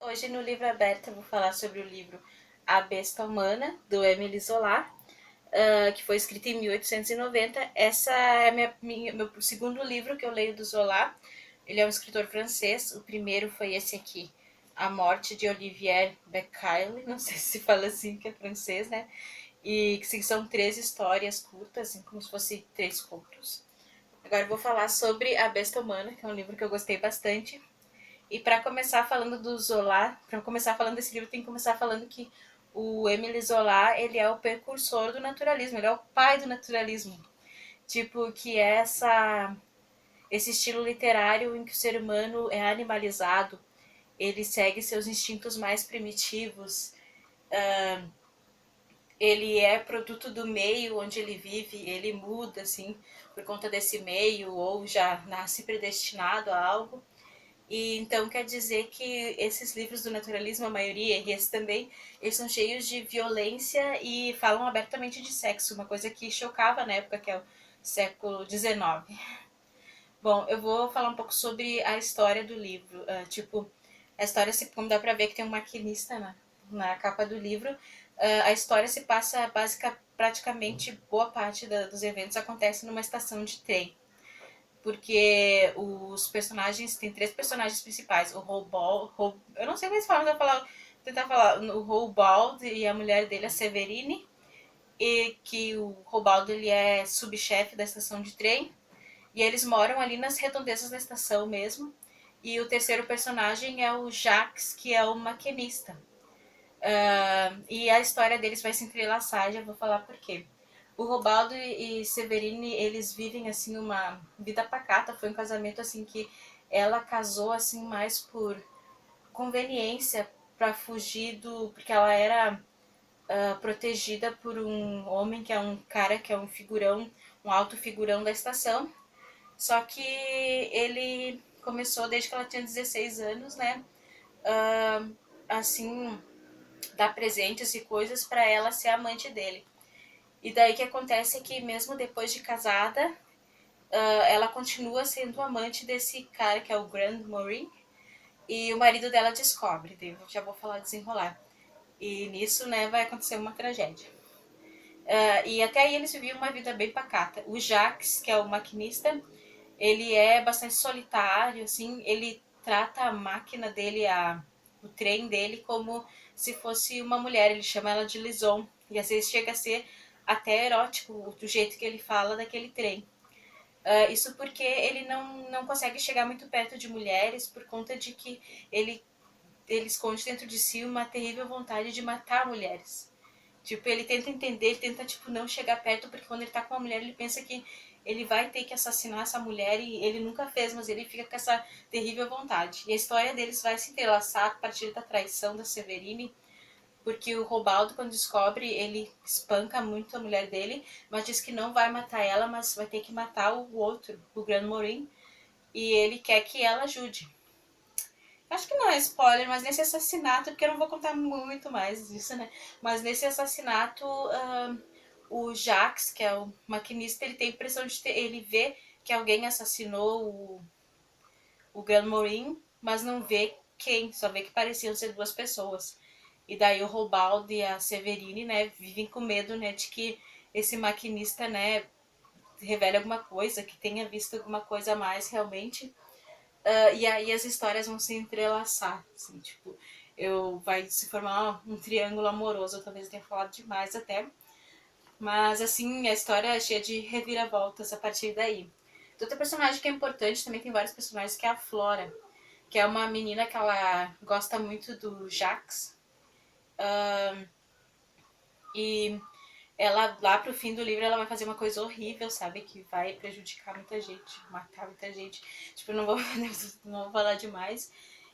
Hoje no Livro Aberto eu vou falar sobre o livro A Besta Humana, do Émile Zola, que foi escrito em 1890. Essa é meu segundo livro que eu leio do Zola. Ele é um escritor francês. O primeiro foi esse aqui, A Morte de Olivier Becquerel, não sei se fala assim, que é francês, né? E que são três histórias curtas, assim, como se fossem três contos. Agora eu vou falar sobre A Besta Humana, que é um livro que eu gostei bastante. E para começar falando do Zola, para começar falando desse livro, tem que começar falando que o Émile Zola, ele é o precursor do naturalismo, ele é o pai do naturalismo. Tipo, que é esse estilo literário em que o ser humano é animalizado, ele segue seus instintos mais primitivos, ele é produto do meio onde ele vive, ele muda, assim, por conta desse meio, ou já nasce predestinado a algo. E então quer dizer que esses livros do naturalismo, a maioria, e esse também, eles são cheios de violência e falam abertamente de sexo, uma coisa que chocava na época, que é o século XIX. Bom, eu vou falar um pouco sobre a história do livro. Tipo, a história, como dá pra ver que tem um maquinista na capa do livro, a história se passa praticamente boa parte dos eventos acontece numa estação de trem, porque os personagens, tem três personagens principais, o Roubald, eu não sei como eles falam, tentar falar, o Roubald e a mulher dele, a Severine, e que o Roubald ele é subchefe da estação de trem, e eles moram ali nas redondezas da estação mesmo, e o terceiro personagem é o Jacques, que é o maquinista. E a história deles vai se entrelaçar, já vou falar por quê. O Robaldo e Severine, eles vivem assim uma vida pacata, foi um casamento assim que ela casou assim mais por conveniência para fugir do, porque ela era protegida por um homem que é um cara que é um figurão, um alto figurão da estação. Só que ele começou desde que ela tinha 16 anos, né? Assim, dar presentes e coisas para ela ser amante dele. E daí o que acontece é que mesmo depois de casada, ela continua sendo amante desse cara que é o Grand Morin. E o marido dela descobre, daí já vou falar desenrolar. E nisso, né, vai acontecer uma tragédia. E até aí eles viviam uma vida bem pacata. O Jacques, que é o maquinista, ele é bastante solitário, assim, ele trata a máquina dele, o trem dele, como se fosse uma mulher, ele chama ela de Lison, e às vezes chega a ser até erótico do jeito que ele fala daquele trem. Isso porque ele não consegue chegar muito perto de mulheres por conta de que ele, ele esconde dentro de si uma terrível vontade de matar mulheres. Tipo, ele tenta entender, ele tenta, tipo, não chegar perto, porque quando ele tá com uma mulher, ele pensa que ele vai ter que assassinar essa mulher e ele nunca fez, mas ele fica com essa terrível vontade. E a história deles vai se entrelaçar a partir da traição da Severine, porque o Robaldo, quando descobre, ele espanca muito a mulher dele, mas diz que não vai matar ela, mas vai ter que matar o outro, o Grand Morin, e ele quer que ela ajude. Acho que não é spoiler, mas nesse assassinato, porque eu não vou contar muito mais disso, né? Mas nesse assassinato, o Jax, que é o maquinista, ele tem a impressão de ter. Ele vê que alguém assassinou o Grand Morin, mas não vê quem, só vê que pareciam ser duas pessoas. E daí o Robaldo e a Severine, né, vivem com medo, né, de que esse maquinista, né, revele alguma coisa, que tenha visto alguma coisa a mais realmente. E aí as histórias vão se entrelaçar, assim, tipo, vai se formar um triângulo amoroso, eu talvez tenha falado demais até, mas assim, a história é cheia de reviravoltas a partir daí. Outra personagem que é importante, também tem vários personagens, que é a Flora, que é uma menina que ela gosta muito do Jax, e ela, lá pro fim do livro, ela vai fazer uma coisa horrível, sabe? Que vai prejudicar muita gente, matar muita gente. Tipo, não vou, não vou falar demais.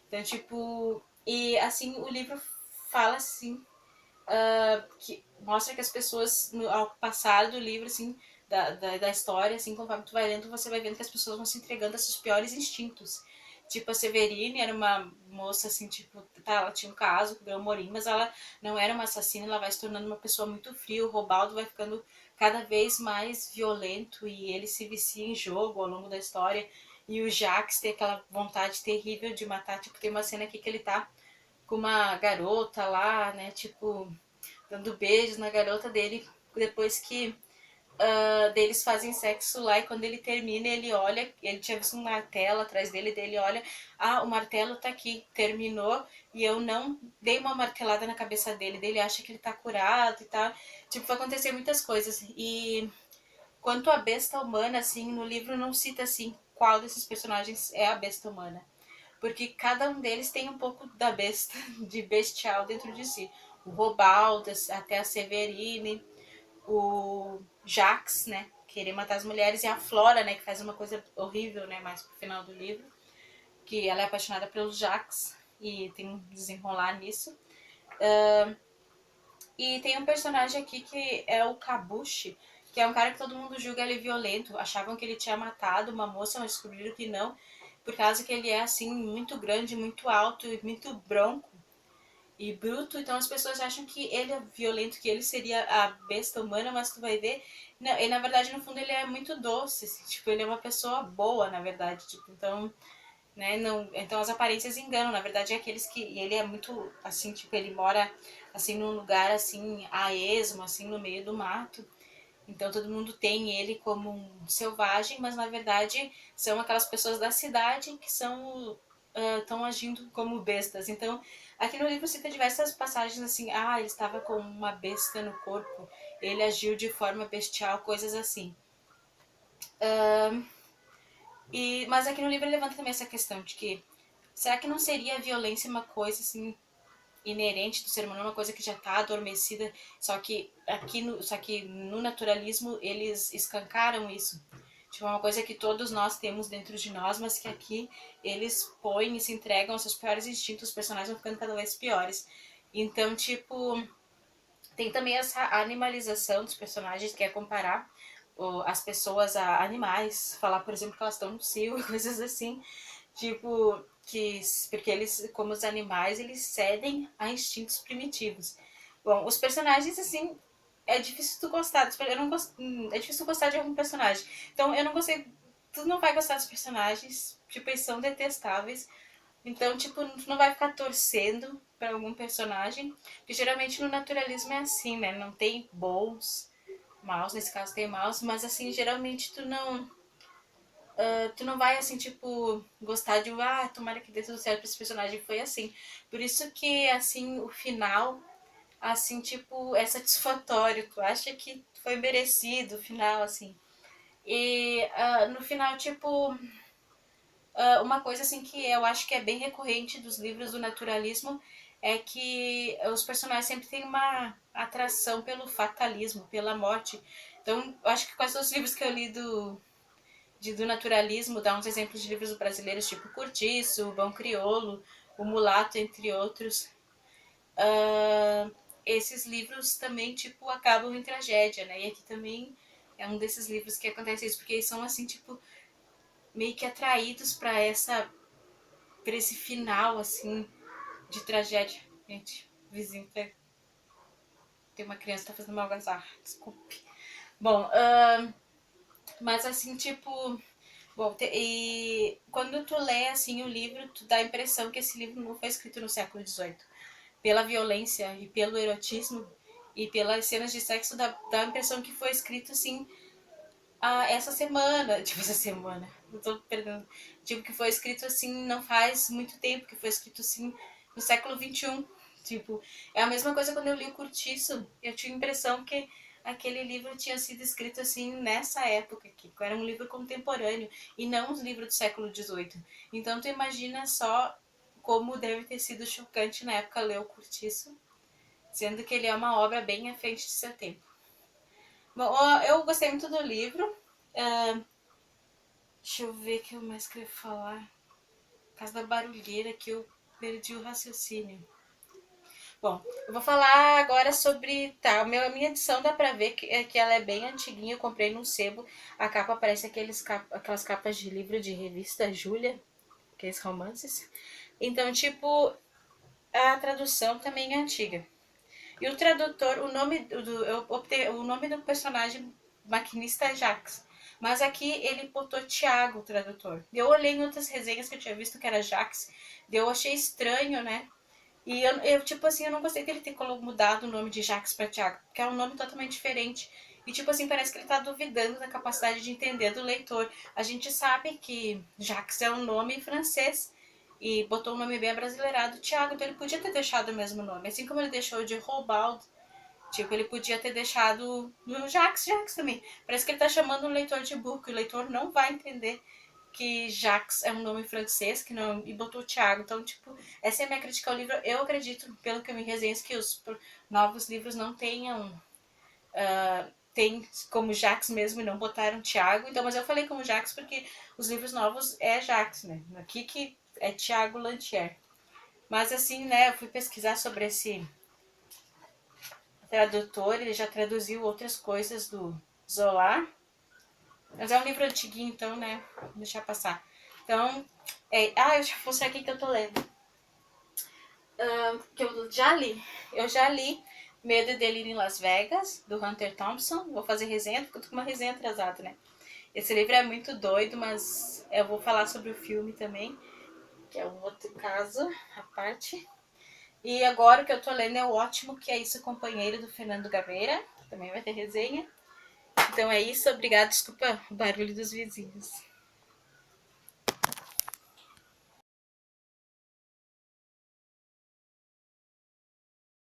Então, tipo... E, assim, o livro fala, assim, que mostra que as pessoas, ao passar do livro, assim, da história, assim, conforme tu vai lendo, você vai vendo que as pessoas vão se entregando a seus piores instintos. Tipo, a Severine era uma moça, assim, tipo, tá, ela tinha um caso com o Gamorim, mas ela não era uma assassina, ela vai se tornando uma pessoa muito fria. O Robaldo vai ficando cada vez mais violento e ele se vicia em jogo ao longo da história. E o Jax tem aquela vontade terrível de matar. Tipo, tem uma cena aqui que ele tá com uma garota lá, né, tipo, dando beijos na garota dele, depois que deles fazem sexo lá, e quando ele termina, ele olha, ele tinha visto um martelo atrás dele, daí ele olha, o martelo tá aqui, terminou, e eu não dei uma martelada na cabeça dele, daí ele acha que ele tá curado e tal, tipo, vai acontecer muitas coisas, e quanto à besta humana, assim, no livro não cita, assim, qual desses personagens é a besta humana, porque cada um deles tem um pouco da besta, de bestial dentro de si, o Robaldo, até a Severine, o Jax, né, querer matar as mulheres, e a Flora, né, que faz uma coisa horrível, né, mais pro final do livro, que ela é apaixonada pelo Jax e tem um desenrolar nisso. E tem um personagem aqui que é o Kabushi, que é um cara que todo mundo julga ele violento. Achavam que ele tinha matado uma moça, mas descobriram que não, por causa que ele é assim muito grande, muito alto e muito bronco e bruto, então as pessoas acham que ele é violento, que ele seria a besta humana, mas tu vai ver, não, ele na verdade no fundo ele é muito doce, assim, tipo, ele é uma pessoa boa, na verdade, tipo, então, né, não, então as aparências enganam, na verdade é aqueles que, e ele é muito, assim, tipo, ele mora, assim, num lugar, assim, a esmo, assim, no meio do mato, então todo mundo tem ele como um selvagem, mas na verdade são aquelas pessoas da cidade que são estão agindo como bestas. Então aqui no livro cita diversas passagens assim, ele estava com uma besta no corpo, ele agiu de forma bestial, coisas assim. Mas aqui no livro ele levanta também essa questão de que será que não seria a violência uma coisa assim inerente do ser humano, uma coisa que já está adormecida, só que no naturalismo eles escancaram isso. Tipo, é uma coisa que todos nós temos dentro de nós, mas que aqui eles põem e se entregam aos seus piores instintos, os personagens vão ficando cada vez piores. Então, tipo, tem também essa animalização dos personagens, que é comparar as pessoas a animais, falar, por exemplo, que elas estão no cio, coisas assim. Tipo, porque eles, como os animais, eles cedem a instintos primitivos. Bom, os personagens, assim, é difícil tu gostar. Eu não gost... É difícil tu gostar de algum personagem. Então, eu não gostei. Tu não vai gostar dos personagens. Tipo, eles são detestáveis. Então, tipo, tu não vai ficar torcendo pra algum personagem. Porque geralmente no naturalismo é assim, né? Não tem bons, maus. Nesse caso tem maus. Mas, assim, geralmente tu não vai, assim, tipo, gostar de, tomara que dê tudo certo pra esse personagem. Foi assim. Por isso que, assim, o final, assim, tipo, é satisfatório. Tu acha que foi merecido o final, assim. E no final, tipo, uma coisa, assim, que eu acho que é bem recorrente dos livros do naturalismo é que os personagens sempre têm uma atração pelo fatalismo, pela morte. Então, eu acho que quase todos os livros que eu li do naturalismo, dá uns exemplos de livros brasileiros, tipo Cortiço, O Bom Crioulo, O Mulato, entre outros. Esses livros também, tipo, acabam em tragédia, né? E aqui também é um desses livros que acontece isso, porque eles são, assim, tipo, meio que atraídos pra esse final, assim, de tragédia. Gente, vizinho, tem uma criança que tá fazendo uma algazarra, desculpe. Bom, mas assim, tipo, bom, e quando tu lê assim o livro, tu dá a impressão que esse livro não foi escrito no século XVIII. Pela violência e pelo erotismo e pelas cenas de sexo, dá a impressão que foi escrito assim essa semana. Tipo, essa semana. Eu tô perdendo. Tipo, que foi escrito assim não faz muito tempo, que foi escrito assim no século XXI. Tipo, é a mesma coisa quando eu li o Curtiço. Eu tinha a impressão que aquele livro tinha sido escrito assim nessa época aqui, que era um livro contemporâneo e não um livro do século XVIII. Então tu imagina só como deve ter sido chocante na época ler o Curtiço, sendo que ele é uma obra bem à frente de seu tempo. Bom, eu gostei muito do livro. Deixa eu ver o que eu mais queria falar. Por causa da barulheira que eu perdi o raciocínio. Bom, eu vou falar agora sobre. Tá, a minha edição dá pra ver que ela é bem antiguinha. Eu comprei num sebo. A capa parece aquelas capas de livro de revista Júlia, aqueles romances. Então, tipo, a tradução também é antiga. E o tradutor, o nome do personagem maquinista é Jax. Mas aqui ele botou Thiago, o tradutor. Eu olhei em outras resenhas que eu tinha visto que era Jax. Eu achei estranho, né? E eu, tipo assim, eu não gostei dele ter mudado o nome de Jacques pra Tiago, porque é um nome totalmente diferente. E, tipo assim, parece que ele tá duvidando da capacidade de entender do leitor. A gente sabe que Jacques é um nome francês e botou um nome bem abrasileirado, Tiago, então ele podia ter deixado o mesmo nome. Assim como ele deixou de Robaldo, tipo, ele podia ter deixado no Jacques também. Parece que ele tá chamando o leitor de burro, que o leitor não vai entender que Jacques é um nome francês, que não, e botou Thiago. Então, tipo, essa é a minha crítica ao livro. Eu acredito, pelo que eu me resenho, que os novos livros não tenham. Tem como Jacques mesmo e não botaram Thiago. Então, mas eu falei como Jacques porque os livros novos é Jacques, né? Aqui que é Thiago Lantier. Mas assim, né, eu fui pesquisar sobre esse tradutor, ele já traduziu outras coisas do Zola. Mas é um livro antiguinho, então, né, vou deixar passar. Então, eu vou mostrar aqui que eu tô lendo. Que eu já li Medo e Delírio em Las Vegas, do Hunter Thompson. Vou fazer resenha, porque eu tô com uma resenha atrasada, né? Esse livro é muito doido, mas eu vou falar sobre o filme também, que é um outro caso, a parte. E agora o que eu tô lendo é o Ótimo Que É Isso, Companheiro, do Fernando Gabeira, que também vai ter resenha. Então é isso, obrigada, desculpa o barulho dos vizinhos.